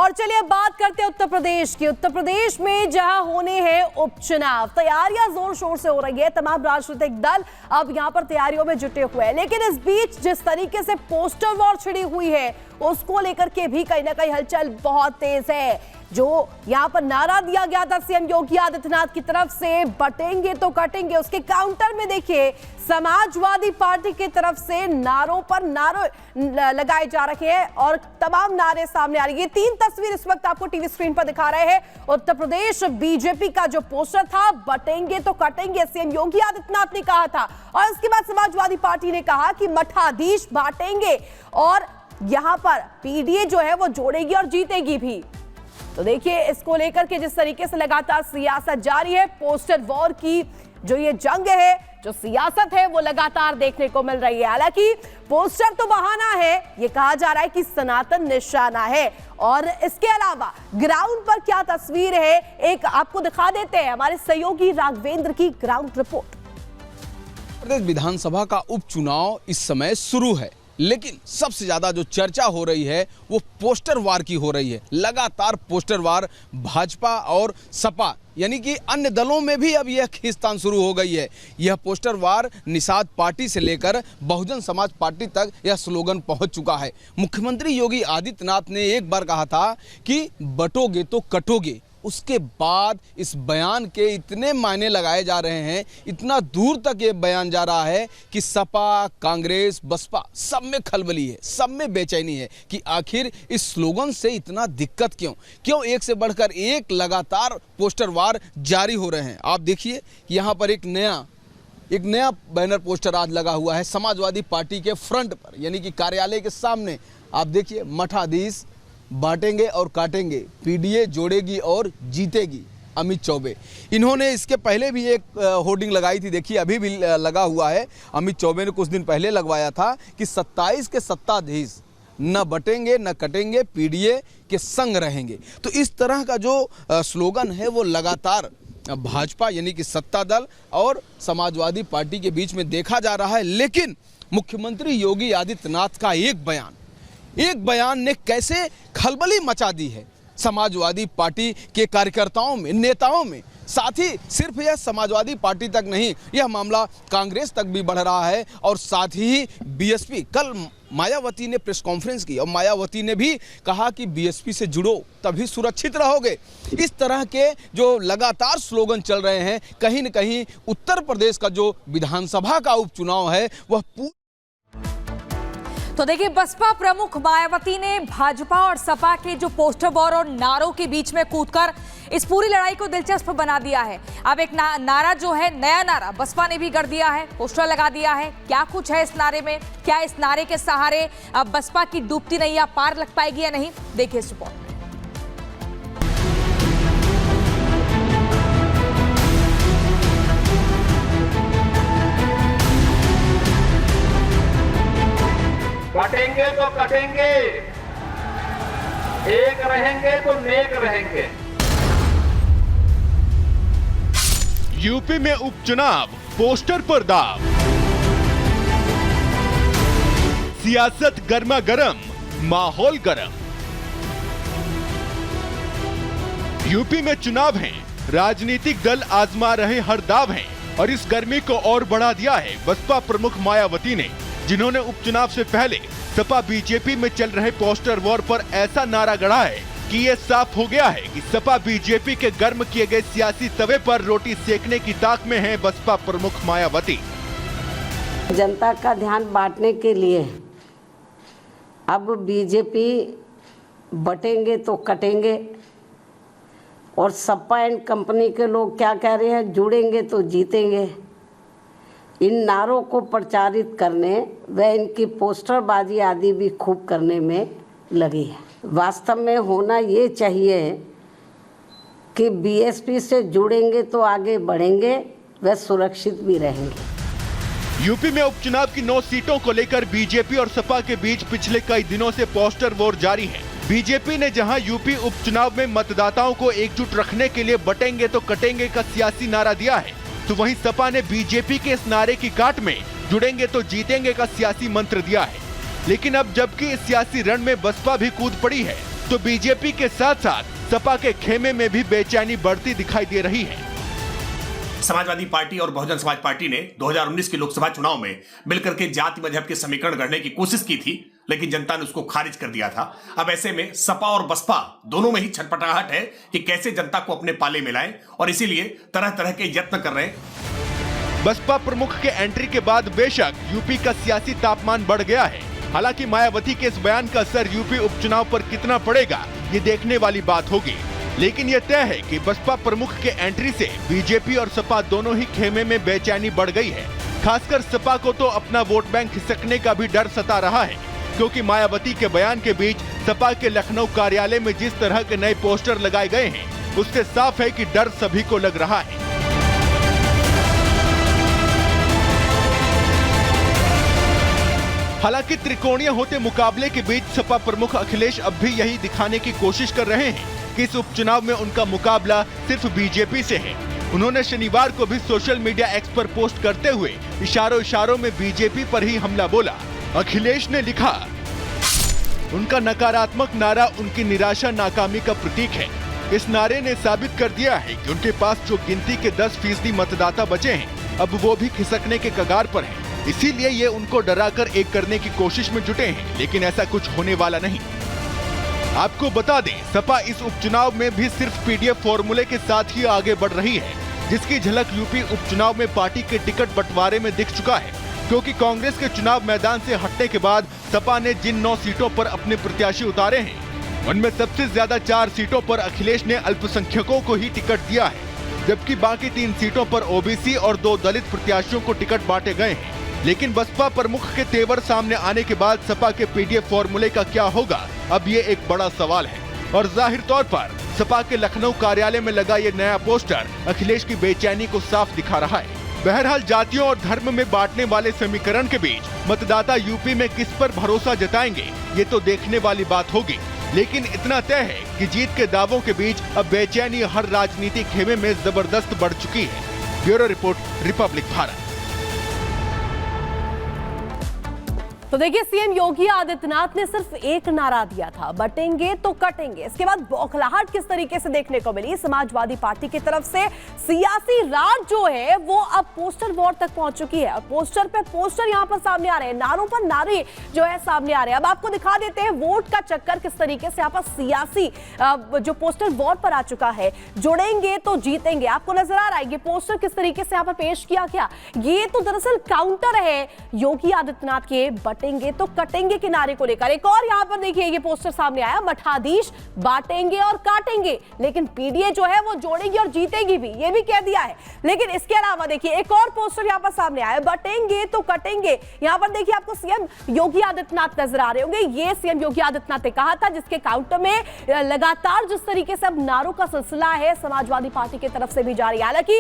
और चलिए अब बात करते हैं उत्तर प्रदेश की। उत्तर प्रदेश में जहां होने हैं उपचुनाव, तैयारियां जोर शोर से हो रही है। तमाम राजनीतिक दल अब यहां पर तैयारियों में जुटे हुए हैं, लेकिन इस बीच जिस तरीके से पोस्टर वॉर छिड़ी हुई है उसको लेकर के भी कहीं ना कहीं हलचल बहुत तेज है। जो यहां पर नारा दिया गया था सीएम योगी आदित्यनाथ की तरफ से, बटेंगे तो कटेंगे, उसके काउंटर में देखिए समाजवादी पार्टी की तरफ से नारों पर नारे लगाए जा रहे हैं और तमाम नारे सामने आ रही है। 3 तस्वीर इस वक्त आपको टीवी स्क्रीन पर दिखा रहे हैं। उत्तर प्रदेश बीजेपी का जो पोस्टर था, बटेंगे तो कटेंगे, सीएम योगी आदित्यनाथ ने कहा था, और इसके बाद समाजवादी पार्टी ने कहा कि मठाधीश बांटेंगे और यहां पर पीडीए जो है वो जोड़ेगी और जीतेगी भी। तो देखिए इसको लेकर के जिस तरीके से लगातार सियासत जारी है, पोस्टर वॉर की जो ये जंग है, जो सियासत है, वो लगातार देखने को मिल रही है। हालांकि पोस्टर तो बहाना है, ये कहा जा रहा है कि सनातन निशाना है, और इसके अलावा ग्राउंड पर क्या तस्वीर है एक आपको दिखा देते हैं। हमारे सहयोगी राघवेंद्र की ग्राउंड रिपोर्ट। प्रदेश विधानसभा का उपचुनाव इस समय शुरू है, लेकिन सबसे ज्यादा जो चर्चा हो रही है वो पोस्टर वार की हो रही है। लगातार पोस्टर वार भाजपा और सपा यानी कि अन्य दलों में भी अब यह खींचतान शुरू हो गई है। यह पोस्टर वार निषाद पार्टी से लेकर बहुजन समाज पार्टी तक यह स्लोगन पहुंच चुका है। मुख्यमंत्री योगी आदित्यनाथ ने एक बार कहा था कि बटोगे तो कटोगे, उसके बाद इस बयान के इतने मायने लगाए जा रहे हैं, इतना दूर तक ये बयान जा रहा है कि सपा, कांग्रेस, बसपा सब में खलबली है, सब में बेचैनी है कि आखिर इस स्लोगन से इतना दिक्कत क्यों एक से बढ़कर एक लगातार पोस्टर वार जारी हो रहे हैं। आप देखिए यहाँ पर एक नया बैनर पोस्टर आज लगा हुआ है समाजवादी पार्टी के फ्रंट पर, यानी कि कार्यालय के सामने। आप देखिए, मठाधीश बांटेंगे और काटेंगे, पीडीए जोड़ेगी और जीतेगी, अमित चौबे। इन्होंने इसके पहले भी एक होर्डिंग लगाई थी, देखिए अभी भी लगा हुआ है। अमित चौबे ने कुछ दिन पहले लगवाया था कि 27 के सत्ताधीश न बटेंगे न कटेंगे, पीडीए के संग रहेंगे। तो इस तरह का जो स्लोगन है वो लगातार भाजपा यानी कि सत्ता दल और समाजवादी पार्टी के बीच में देखा जा रहा है। लेकिन मुख्यमंत्री योगी आदित्यनाथ का एक बयान ने कैसे खलबली मचा दी है समाजवादी पार्टी के कार्यकर्ताओं में, नेताओं में। साथ ही सिर्फ यह समाजवादी पार्टी तक नहीं, यह मामला कांग्रेस तक भी बढ़ रहा है। और साथ ही बीएसपी, कल मायावती ने प्रेस कॉन्फ्रेंस की और मायावती ने भी कहा कि बीएसपी से जुड़ो तभी सुरक्षित रहोगे। इस तरह के जो लगातार स्लोगन चल रहे हैं, कहीं न कहीं उत्तर प्रदेश का जो विधानसभा का उपचुनाव है वह तो देखिए, बसपा प्रमुख मायावती ने भाजपा और सपा के जो पोस्टर वॉर और नारों के बीच में कूदकर इस पूरी लड़ाई को दिलचस्प बना दिया है। अब एक नारा जो है, नया नारा बसपा ने भी कर दिया है, पोस्टर लगा दिया है। क्या कुछ है इस नारे में, क्या इस नारे के सहारे अब बसपा की डूबती नैया पार लग पाएगी या नहीं, देखिए इस रिपोर्ट में। कटेंगे तो कटेंगे, एक रहेंगे तो नेक रहेंगे। यूपी में उपचुनाव, पोस्टर पर दाव, सियासत गर्मा गर्म, माहौल गर्म। यूपी में चुनाव हैं, राजनीतिक दल आजमा रहे हर दाव हैं, और इस गर्मी को और बढ़ा दिया है बसपा प्रमुख मायावती ने, जिन्होंने उपचुनाव से पहले सपा बीजेपी में चल रहे पोस्टर वॉर पर ऐसा नारा गढ़ा है कि ये साफ हो गया है कि सपा बीजेपी के गर्म किए गए सियासी तवे पर रोटी सेकने की ताक में है बसपा प्रमुख मायावती। जनता का ध्यान बांटने के लिए अब बीजेपी बटेंगे तो कटेंगे, और सपा एंड कंपनी के लोग क्या कह रहे हैं, जुड़ेंगे तो जीतेंगे। इन नारों को प्रचारित करने व इनकी पोस्टरबाजी आदि भी खूब करने में लगी है। वास्तव में होना ये चाहिए कि बीएसपी से जुड़ेंगे तो आगे बढ़ेंगे व सुरक्षित भी रहेंगे। यूपी में उपचुनाव की 9 सीटों को लेकर बीजेपी और सपा के बीच पिछले कई दिनों से पोस्टर वॉर जारी है। बीजेपी ने जहां यूपी उपचुनाव में मतदाताओं को एकजुट रखने के लिए बटेंगे तो कटेंगे का सियासी नारा दिया है, तो वहीं सपा ने बीजेपी के इस नारे की काट में जुड़ेंगे तो जीतेंगे का सियासी मंत्र दिया है। लेकिन अब जबकि इस सियासी रण में बसपा भी कूद पड़ी है, तो बीजेपी के साथ साथ सपा के खेमे में भी बेचैनी बढ़ती दिखाई दे रही है। समाजवादी पार्टी और बहुजन समाज पार्टी ने 2019 के लोकसभा चुनाव में मिलकर के जाति मजहब के समीकरण गढ़ने की कोशिश की थी, लेकिन जनता ने उसको खारिज कर दिया था। अब ऐसे में सपा और बसपा दोनों में ही छटपटाहट है कि कैसे जनता को अपने पाले में लाएं, और इसीलिए तरह तरह के यत्न कर रहे हैं। बसपा प्रमुख के एंट्री के बाद बेशक यूपी का सियासी तापमान बढ़ गया है। हालांकि मायावती के इस बयान का असर यूपी उपचुनाव पर कितना पड़ेगा, ये देखने वाली बात होगी। लेकिन यह तय है कि बसपा प्रमुख के एंट्री से बीजेपी और सपा दोनों ही खेमे में बेचैनी बढ़ गई है। खासकर सपा को तो अपना वोट बैंक खिसकने का भी डर सता रहा है, क्योंकि मायावती के बयान के बीच सपा के लखनऊ कार्यालय में जिस तरह के नए पोस्टर लगाए गए हैं, उससे साफ है कि डर सभी को लग रहा है। हालांकि त्रिकोणीय होते मुकाबले के बीच सपा प्रमुख अखिलेश अब भी यही दिखाने की कोशिश कर रहे हैं कि इस उपचुनाव में उनका मुकाबला सिर्फ बीजेपी से है। उन्होंने शनिवार को भी सोशल मीडिया एक्स पर पोस्ट करते हुए इशारों इशारों में बीजेपी पर ही हमला बोला। अखिलेश ने लिखा, उनका नकारात्मक नारा उनकी निराशा नाकामी का प्रतीक है। इस नारे ने साबित कर दिया है कि उनके पास जो गिनती के 10% मतदाता बचे हैं, अब वो भी खिसकने के कगार पर हैं। इसीलिए ये उनको डराकर एक करने की कोशिश में जुटे हैं, लेकिन ऐसा कुछ होने वाला नहीं। आपको बता दें, सपा इस उपचुनाव में भी सिर्फ पीडीएफ फॉर्मूले के साथ ही आगे बढ़ रही है, जिसकी झलक यूपी उपचुनाव में पार्टी के टिकट बंटवारे में दिख चुका है। क्योंकि कांग्रेस के चुनाव मैदान से हटने के बाद सपा ने जिन 9 सीटों पर अपने प्रत्याशी उतारे हैं, उनमें सबसे ज्यादा 4 सीटों पर अखिलेश ने अल्पसंख्यकों को ही टिकट दिया है, जबकि बाकी 3 सीटों पर ओबीसी और 2 दलित प्रत्याशियों को टिकट बांटे गए हैं। लेकिन बसपा प्रमुख के तेवर सामने आने के बाद सपा के पीडीएफ फॉर्मूले का क्या होगा, अब ये एक बड़ा सवाल है। और जाहिर तौर पर सपा के लखनऊ कार्यालय में लगा ये नया पोस्टर अखिलेश की बेचैनी को साफ दिखा रहा है। बहरहाल जातियों और धर्म में बांटने वाले समीकरण के बीच मतदाता यूपी में किस पर भरोसा जताएंगे, ये तो देखने वाली बात होगी। लेकिन इतना तय है कि जीत के दावों के बीच अब बेचैनी हर राजनीतिक खेमे में जबरदस्त बढ़ चुकी है। Bureau report, Republic Bharat. तो देखिए, सीएम योगी आदित्यनाथ ने सिर्फ एक नारा दिया था, बटेंगे तो कटेंगे। इसके बाद बौखलाहट किस तरीके से देखने को मिली समाजवादी पार्टी की तरफ से। सियासी राज जो है वो अब पोस्टर वॉर तक पहुंच चुकी है और पोस्टर पे पोस्टर यहां पर सामने आ रहे हैं, नारों पर नारे जो है सामने आ रहे हैं। अब आपको दिखा देते हैं वोट का चक्कर किस तरीके से यहाँ पर सियासी जो पोस्टर वॉर पर आ चुका है। जुड़ेंगे तो जीतेंगे, आपको नजर आ रहा है ये पोस्टर किस तरीके से यहाँ पर पेश किया गया। ये तो दरअसल काउंटर है योगी आदित्यनाथ के बटेंगे तो कटेंगे के नारे को लेकर। एक और यहां पर देखिए ये पोस्टर सामने आया, मठाधीश बांटेंगे और काटेंगे, लेकिन पीडीए जो है वो जोड़ेगी और जीतेगी भी, ये भी कह दिया है। लेकिन इसके अलावा देखिए एक और पोस्टर यहां पर सामने आया, बटेंगे तो कटेंगे। यहां पर देखिए आपको सीएम योगी आदित्यनाथ नजर आ रहे होंगे। ये सीएम योगी आदित्यनाथ ने कहा था, जिसके काउंटर में लगातार जिस तरीके से अब नारों का सिलसिला है समाजवादी पार्टी की तरफ से भी जारी। हालांकि